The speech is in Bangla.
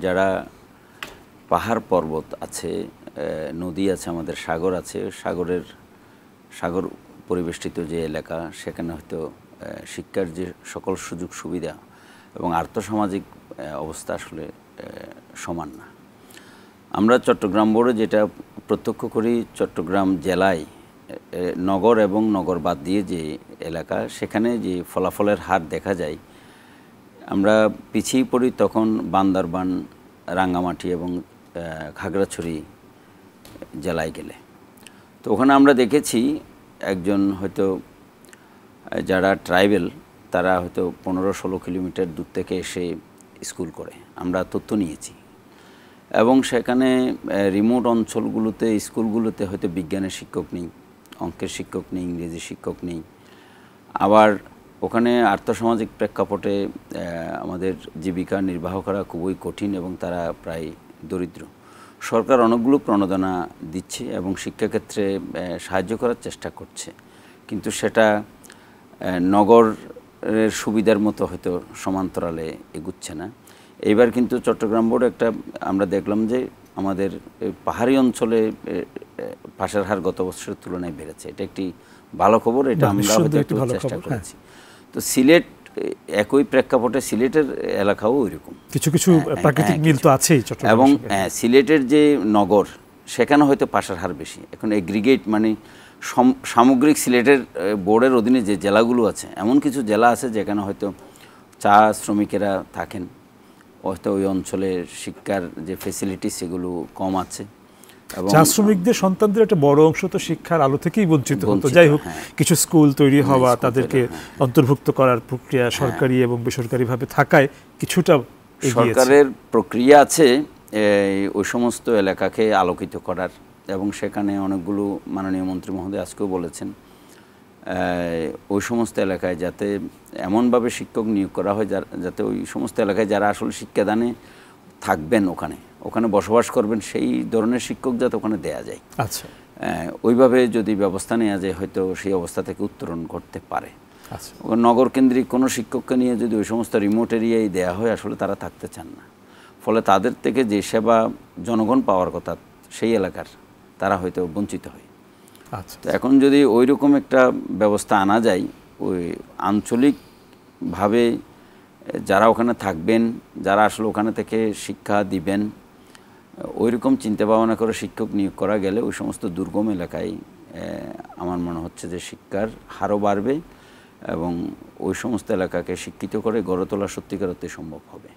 যারা পাহাড় পর্বত আছে, নদী আছে, আমাদের সাগর আছে, সাগর পরিবেষ্টিত যে এলাকা, সেখানে হয়তো শিক্ষার যে সকল সুযোগ সুবিধা এবং আর্থসামাজিক অবস্থা আসলে সমান না। আমরা চট্টগ্রাম বোর্ডে যেটা প্রত্যক্ষ করি, চট্টগ্রাম জেলায় নগর এবং নগর বাদ দিয়ে যে এলাকা, সেখানে যে ফলাফলের হার দেখা যায়, আমরা পিছিয়ে পড়ি তখন বান্দরবান, রাঙ্গামাটি এবং খাগড়াছড়ি জেলায় গেলে। তো ওখানে আমরা দেখেছি একজন হয়তো যারা ট্রাইবেল, তারা হয়তো 15-16 কিলোমিটার দূর থেকে এসে স্কুল করে, আমরা তথ্য নিয়েছি। এবং সেখানে রিমোট অঞ্চলগুলোতে, স্কুলগুলোতে হয়তো বিজ্ঞানের শিক্ষক নেই, অঙ্কের শিক্ষক নেই, ইংরেজি শিক্ষক নেই। আবার ওখানে আর্থসামাজিক প্রেক্ষাপটে আমাদের জীবিকা নির্বাহ করা খুবই কঠিন এবং তারা প্রায় দরিদ্র। সরকার অনেকগুলো প্রণোদনা দিচ্ছে এবং শিক্ষাক্ষেত্রে সাহায্য করার চেষ্টা করছে, কিন্তু সেটা নগরের সুবিধার মতো হয়তো সমান্তরালে এগুচ্ছে না। এইবার কিন্তু চট্টগ্রাম বোর্ড একটা আমরা দেখলাম যে আমাদের পাহাড়ি অঞ্চলে পাশের হার গত বছরের তুলনায় বেড়েছে। এটা একটি ভালো খবর, এটা আমরা হয়তো একটু চেষ্টা করেছি। তো সিলেট একই প্রেক্ষাপটে সিলেটের এলাকাও ওইরকম, কিছু কিছু প্রাকৃতিক মিল তো আছেই এবং সিলেটের যে নগর, সেখানে হয়তো পাশের হার বেশি। এখন এগ্রিগেট মানে সামগ্রিক সিলেটের বোর্ডের অধীনে যে জেলাগুলো আছে, এমন কিছু জেলা আছে যেখানে হয়তো চা শ্রমিকেরা থাকেন, হয়তো ওই অঞ্চলের শিক্ষার যে ফেসিলিটি সেগুলো কম আছে। চা শ্রমিকদের সন্তানদের একটা বড় অংশ তো শিক্ষার আলো থেকেই বঞ্চিত হতো। যাই হোক, কিছু স্কুল তৈরি হওয়া, তাদেরকে অন্তর্ভুক্ত করার প্রক্রিয়া সরকারি এবং বেসরকারিভাবে থাকায় কিছুটা সরকারের প্রক্রিয়া আছে ওই সমস্ত এলাকাকে আলোকিত করার, এবং সেখানে অনেকগুলো মাননীয় মন্ত্রী মহোদয় আজকেও বলেছেন ওই সমস্ত এলাকায় যাতে এমনভাবে শিক্ষক নিয়োগ করা হয় যাতে ওই সমস্ত এলাকায় যারা আসলে শিক্ষাদানে থাকবেন, ওখানে বসবাস করবেন, সেই ধরনের শিক্ষক যাতে ওখানে দেয়া যায়। আচ্ছা, ওইভাবে যদি ব্যবস্থা নেওয়া যায় হয়তো সেই অবস্থা থেকে উত্তরণ ঘটতে পারে। আচ্ছা, নগর কেন্দ্রিক কোনো শিক্ষককে নিয়ে যদি ওই সমস্ত রিমোট এরিয়ায় দেওয়া হয়, আসলে তারা থাকতে চান না। ফলে তাদের থেকে যে সেবা জনগণ পাওয়ার কথা সেই এলাকার, তারা হয়তো বঞ্চিত হয়। আচ্ছা, তো এখন যদি ওই রকম একটা ব্যবস্থা আনা যায়, ওই আঞ্চলিকভাবে যারা ওখানে থাকবেন, যারা আসলে ওখানে থেকে শিক্ষা দিবেন, ওই রকম চিন্তা ভাবনা করে শিক্ষক নিয়োগ করা গেলে ওই সমস্ত দুর্গম এলাকায় আমার মনে হচ্ছে যে শিক্ষার হারও বাড়বে এবং ওই সমস্ত এলাকাকে শিক্ষিত করে গড়ে তোলা সত্যিকার অর্থে সম্ভব হবে।